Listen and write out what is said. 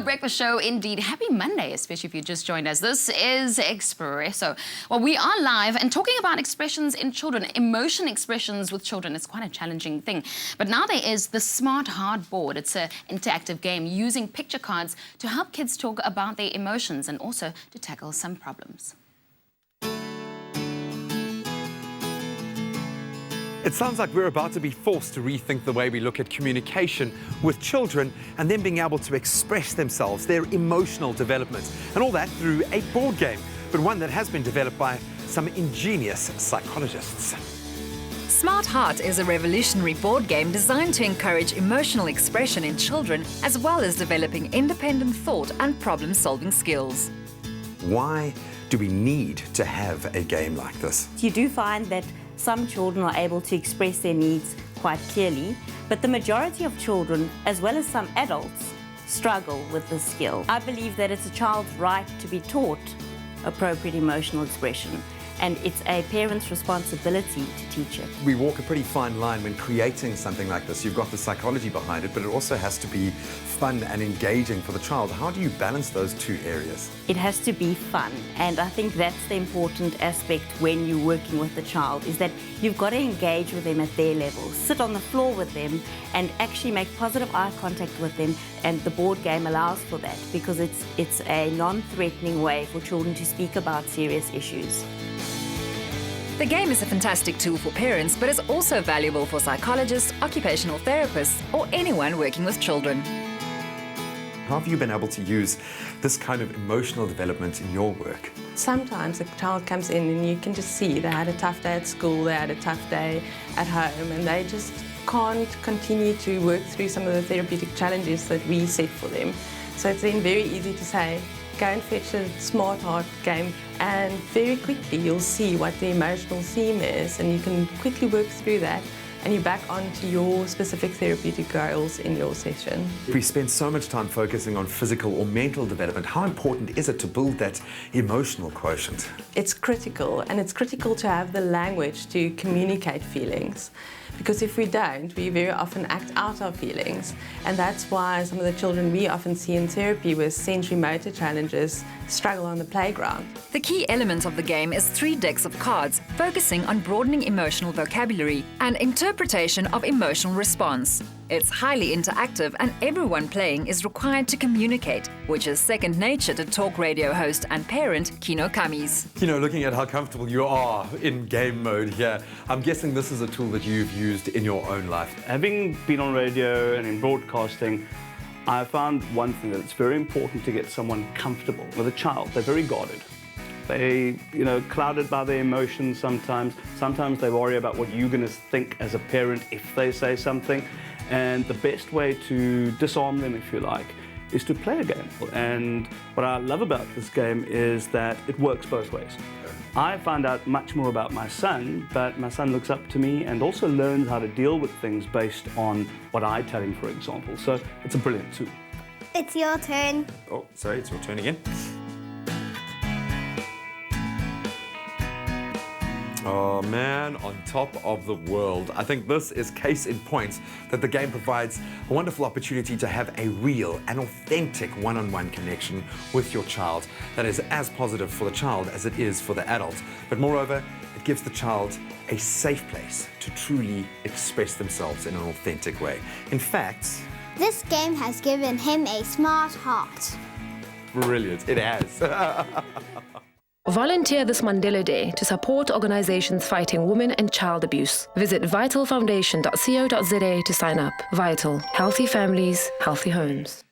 Good breakfast show indeed. Happy Monday, especially if you just joined us. This is Expresso. Well, we are live and talking about expressions in children, emotion expressions with children. It's quite a challenging thing. But now there is the Smart Heart Board. It's an interactive game using picture cards to help kids talk about their emotions and also to tackle some problems. It sounds like we're about to be forced to rethink the way we look at communication with children and them being able to express themselves, their emotional development, and all that through a board game, but one that has been developed by some ingenious psychologists. Smart Heart is a revolutionary board game designed to encourage emotional expression in children, as well as developing independent thought and problem-solving skills. Why do we need to have a game like this? You do find that some children are able to express their needs quite clearly, but the majority of children, as well as some adults, struggle with this skill. I believe that it's a child's right to be taught appropriate emotional expression, and it's a parent's responsibility to teach it. We walk a pretty fine line when creating something like this. You've got the psychology behind it, but it also has to be fun and engaging for the child. How do you balance those two areas? It has to be fun, and I think that's the important aspect when you're working with the child, is that you've got to engage with them at their level. Sit on the floor with them and actually make positive eye contact with them, and the board game allows for that because it's a non-threatening way for children to speak about serious issues. The game is a fantastic tool for parents, but is also valuable for psychologists, occupational therapists, or anyone working with children. How have you been able to use this kind of emotional development in your work? Sometimes a child comes in and you can just see they had a tough day at school, they had a tough day at home, and they just can't continue to work through some of the therapeutic challenges that we set for them. So it's then very easy to say, go and fetch a Smart Heart game, and very quickly you'll see what the emotional theme is, and you can quickly work through that, and you're back onto your specific therapeutic goals in your session. We spend so much time focusing on physical or mental development. How important is it to build that emotional quotient? It's critical, and it's critical to have the language to communicate feelings. Because if we don't, we very often act out our feelings. And that's why some of the children we often see in therapy with sensory motor challenges struggle on the playground. The key element of the game is 3 decks of cards, focusing on broadening emotional vocabulary and interpretation of emotional response. It's highly interactive, and everyone playing is required to communicate, which is second nature to talk radio host and parent Kino Kamis. You know, looking at how comfortable you are in game mode here, I'm guessing this is a tool that you've used in your own life. Having been on radio and in broadcasting, I found one thing, that it's very important to get someone comfortable with a child. They're very guarded. They, clouded by their emotions sometimes. Sometimes they worry about what you're going to think as a parent if they say something. And the best way to disarm them, if you like, is to play a game. And what I love about this game is that it works both ways. I find out much more about my son, but my son looks up to me and also learns how to deal with things based on what I tell him, for example. So it's a brilliant tool. It's your turn. Oh, sorry, it's your turn again. Oh man, on top of the world. I think this is case in point that the game provides a wonderful opportunity to have a real and authentic one-on-one connection with your child that is as positive for the child as it is for the adult. But moreover, it gives the child a safe place to truly express themselves in an authentic way. In fact, this game has given him a smart heart. Brilliant, it has. Volunteer this Mandela Day to support organizations fighting women and child abuse. Visit vitalfoundation.co.za to sign up. Vital. Healthy families, healthy homes.